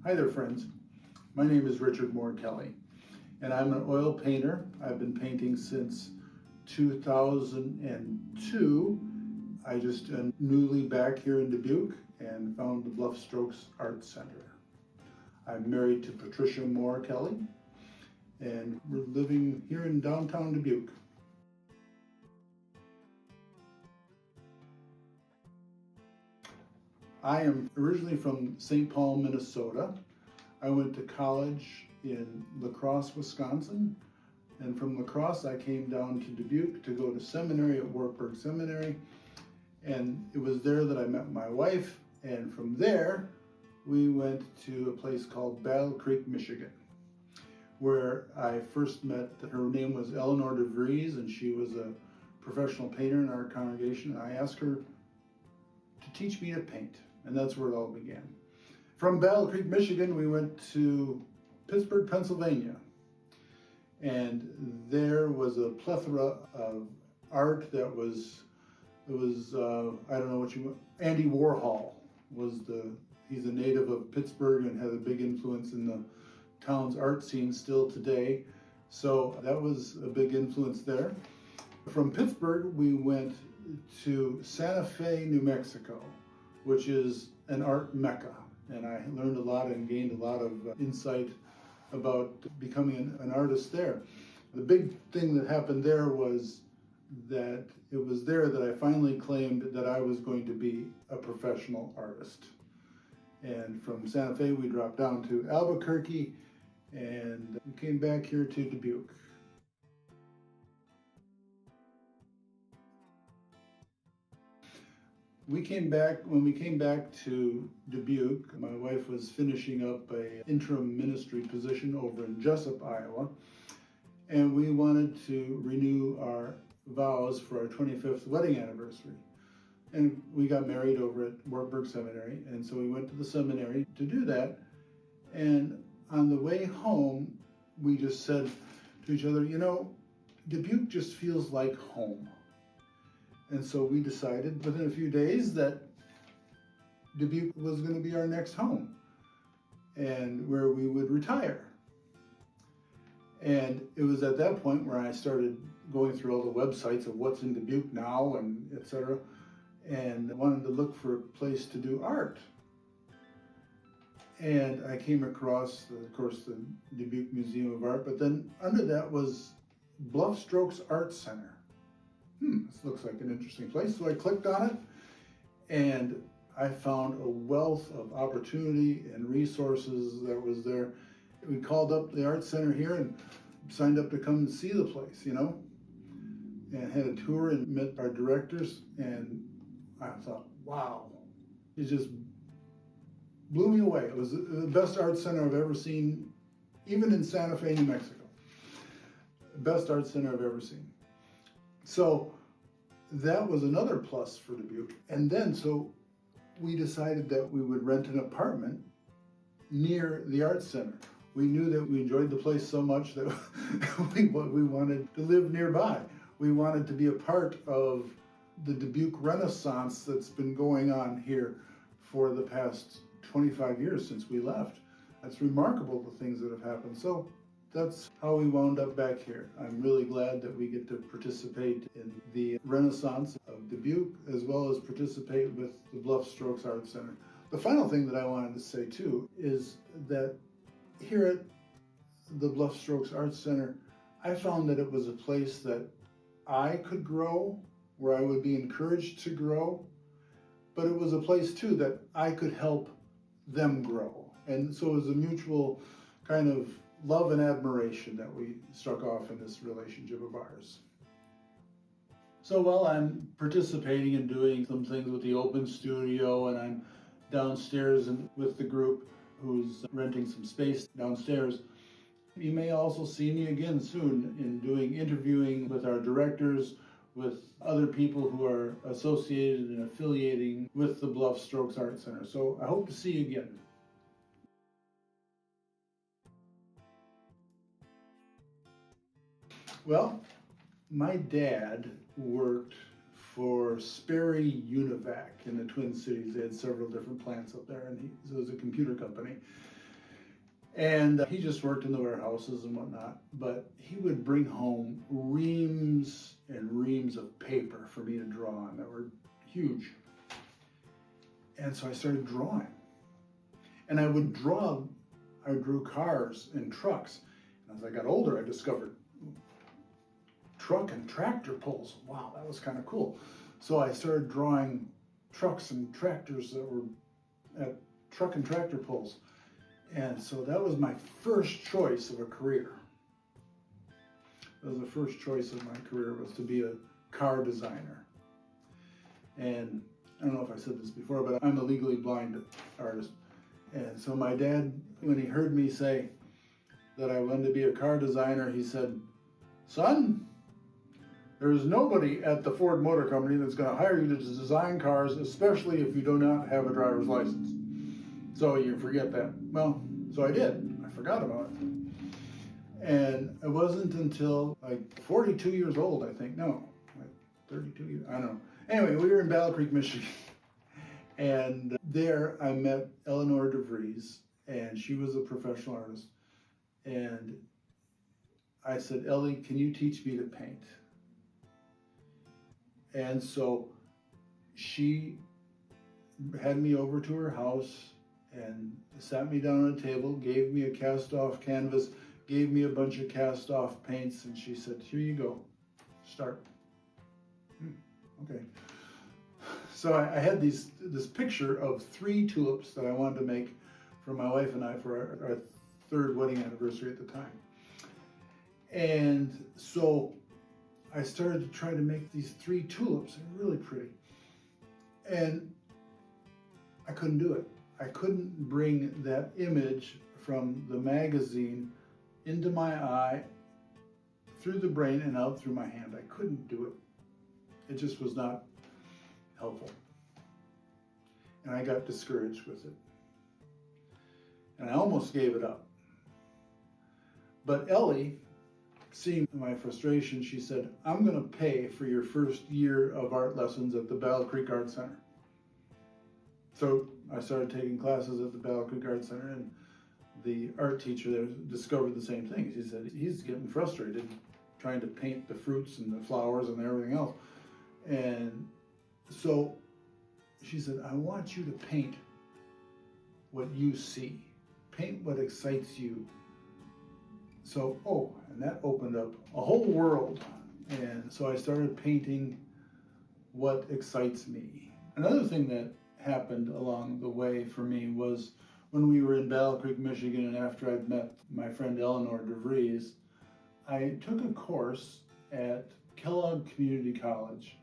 Hi there, friends. My name is Richard Mohr-Kelly, and I'm an oil painter. I've been painting since 2002. I just am newly back here in Dubuque and found the Bluff Strokes Art Center. I'm married to Patricia Mohr-Kelly, and we're living here in downtown Dubuque. I am originally from St. Paul, Minnesota. I went to college in La Crosse, Wisconsin, and from La Crosse I came down to Dubuque to go to seminary at Wartburg Seminary, and it was there that I met my wife, and from there we went to a place called Battle Creek, Michigan, where I first met, her name was Eleanor DeVries, and she was a professional painter in our congregation, and I asked her to teach me to paint, and that's where it all began. From Battle Creek, Michigan, we went to Pittsburgh, Pennsylvania, and there was a plethora of art that was, I don't know what you, Andy Warhol he's a native of Pittsburgh and had a big influence in the town's art scene still today. So that was a big influence there. From Pittsburgh, we went to Santa Fe, New Mexico, which is an art mecca. And I learned a lot and gained a lot of insight about becoming an artist there. The big thing that happened there was that it was there that I finally claimed that I was going to be a professional artist. And from Santa Fe, we dropped down to Albuquerque and we came back here to Dubuque. When we came back to Dubuque, my wife was finishing up an interim ministry position over in Jessup, Iowa, and we wanted to renew our vows for our 25th wedding anniversary. And we got married over at Wartburg Seminary, and so we went to the seminary to do that. And on the way home, we just said to each other, Dubuque just feels like home. And so we decided within a few days that Dubuque was going to be our next home and where we would retire. And it was at that point where I started going through all the websites of what's in Dubuque now and etc. And I wanted to look for a place to do art. And I came across, of course, the Dubuque Museum of Art, but then under that was Bluff Strokes Art Center. This looks like an interesting place. So I clicked on it and I found a wealth of opportunity and resources that was there. We called up the art center here and signed up to come and see the place, and had a tour and met our directors, and I thought, wow, it just blew me away. It was the best art center I've ever seen, even in Santa Fe, New Mexico. Best art center I've ever seen. So that was another plus for Dubuque. And then, so we decided that we would rent an apartment near the art center. We knew that we enjoyed the place so much that we wanted to live nearby. We wanted to be a part of the Dubuque Renaissance that's been going on here for the past 25 years since we left. It's remarkable the things that have happened. So that's how we wound up back here. I'm really glad that we get to participate in the Renaissance of Dubuque, as well as participate with the Bluff Strokes Art Center. The final thing that I wanted to say too is that here at the Bluff Strokes Art Center, I found that it was a place that I could grow, where I would be encouraged to grow, but it was a place too that I could help them grow. And so it was a mutual kind of love and admiration that we struck off in this relationship of ours. So while I'm participating and doing some things with the open studio, and I'm downstairs and with the group who's renting some space downstairs, you may also see me again soon in doing interviewing with our directors, with other people who are associated and affiliating with the Bluff Strokes Art Center. So I hope to see you again. Well, my dad worked for Sperry Univac in the Twin Cities. They had several different plants up there, and it was a computer company. And he just worked in the warehouses and whatnot, but he would bring home reams and reams of paper for me to draw on that were huge. And so I started drawing. And I drew cars and trucks. And as I got older, I discovered truck and tractor pulls. Wow, that was kind of cool. So I started drawing trucks and tractors that were at truck and tractor pulls. And so that was my first choice of a career. That was the first choice of my career, was to be a car designer. And I don't know if I said this before, but I'm a legally blind artist. And so my dad, when he heard me say that I wanted to be a car designer, he said, "Son, there's nobody at the Ford Motor Company that's going to hire you to design cars, especially if you do not have a driver's license. So you forget that." Well, so I did. I forgot about it. And it wasn't until like 42 years old, I think. No, like 32 years. I don't know. Anyway, we were in Battle Creek, Michigan. And there I met Eleanor DeVries, and she was a professional artist. And I said, "Ellie, can you teach me to paint?" And so she had me over to her house and sat me down on a table, gave me a cast-off canvas, gave me a bunch of cast-off paints, and she said, "Here you go, start." Okay. So I had this picture of 3 tulips that I wanted to make for my wife and I for our 3rd wedding anniversary at the time. And so I started to try to make these 3 tulips. They're really pretty. And I couldn't do it. I couldn't bring that image from the magazine into my eye, through the brain and out through my hand. I couldn't do it. It just was not helpful. And I got discouraged with it. And I almost gave it up. But Ellie, seeing my frustration, she said, "I'm going to pay for your first year of art lessons at the Battle Creek Art Center." So I started taking classes at the Battle Creek Art Center, and the art teacher there discovered the same thing. She said, he's getting frustrated trying to paint the fruits and the flowers and everything else. And so she said, "I want you to paint what you see. Paint what excites you." So, and that opened up a whole world. And so I started painting what excites me. Another thing that happened along the way for me was when we were in Battle Creek, Michigan, and after I'd met my friend Eleanor DeVries, I took a course at Kellogg Community College.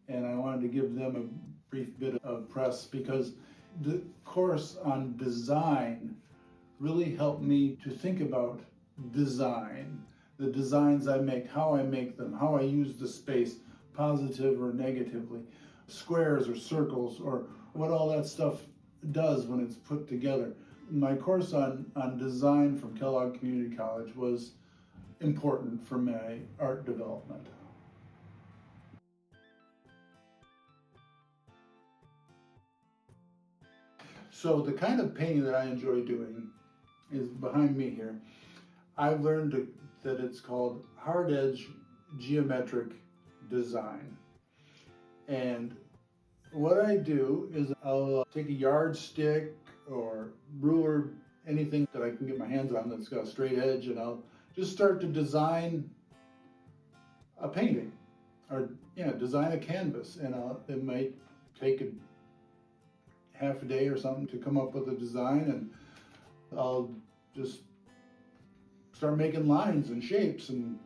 And I wanted to give them a brief bit of press because the course on design really helped me to think about design, the designs I make, how I make them, how I use the space, positive or negatively, squares or circles, or what all that stuff does when it's put together. My course on design from Kellogg Community College was important for my art development. So the kind of painting that I enjoy doing is behind me here. I've learned that it's called hard edge geometric design. And what I do is I'll take a yardstick or ruler, anything that I can get my hands on that's got a straight edge, and I'll just start to design a painting or design a canvas. And it might take a half a day or something to come up with a design, and I'll just start making lines and shapes and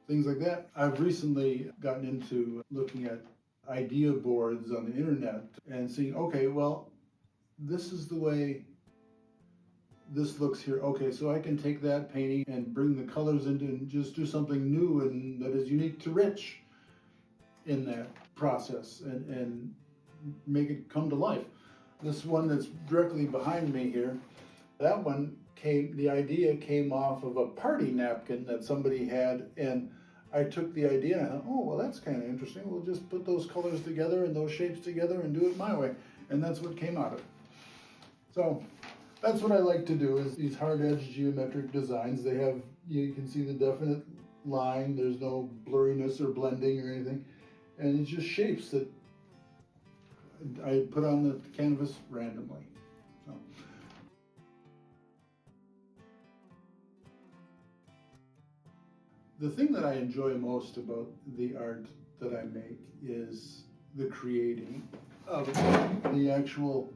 things like that. I've recently gotten into looking at idea boards on the internet and seeing, okay, well, this is the way this looks here. Okay, so I can take that painting and bring the colors into and just do something new and that is unique to Rich in that process and make it come to life. This one that's directly behind me here, that one the idea came off of a party napkin that somebody had, and I took the idea and I thought, well, that's kind of interesting. We'll just put those colors together and those shapes together and do it my way. And that's what came out of it. So that's what I like to do, is these hard edge geometric designs. They have, you can see the definite line, there's no blurriness or blending or anything, and it's just shapes that I put on the canvas randomly. So. The thing that I enjoy most about the art that I make is the creating of it, the actual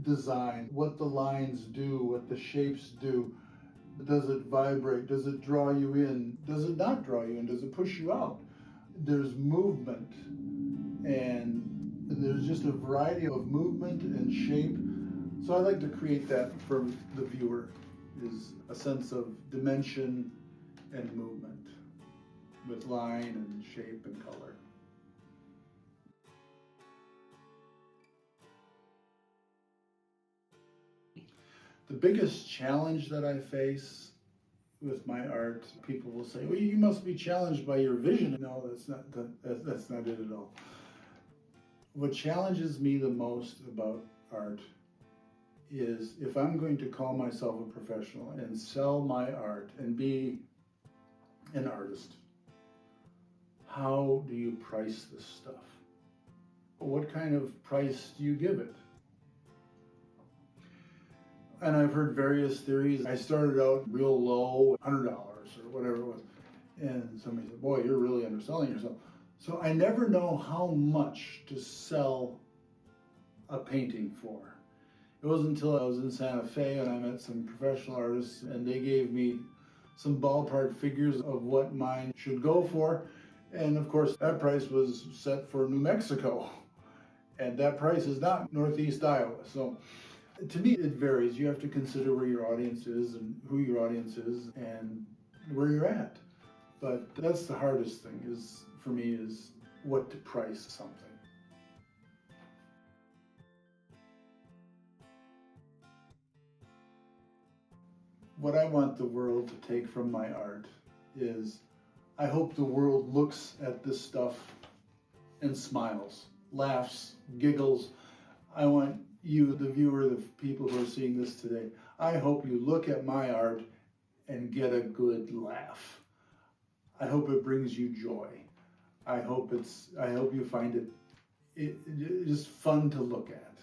design, what the lines do, what the shapes do. Does it vibrate? Does it draw you in? Does it not draw you in? Does it push you out? There's movement, and there's just a variety of movement and shape. So I like to create that for the viewer, is a sense of dimension and movement with line and shape and color. The biggest challenge that I face with my art, people will say, well, you must be challenged by your vision. No, that's not it at all. What challenges me the most about art is if I'm going to call myself a professional and sell my art and be an artist, how do you price this stuff? What kind of price do you give it? And I've heard various theories. I started out real low, $100 or whatever it was. And somebody said, boy, you're really underselling yourself. So I never know how much to sell a painting for. It wasn't until I was in Santa Fe and I met some professional artists and they gave me some ballpark figures of what mine should go for. And of course, that price was set for New Mexico. And that price is not Northeast Iowa. So to me, it varies. You have to consider where your audience is and who your audience is and where you're at. But that's the hardest thing is, for me, is what to price something. What I want the world to take from my art is, I hope the world looks at this stuff and smiles, laughs, giggles. I want you, the viewer, the people who are seeing this today, I hope you look at my art and get a good laugh. I hope it brings you joy. I hope you find it just fun to look at.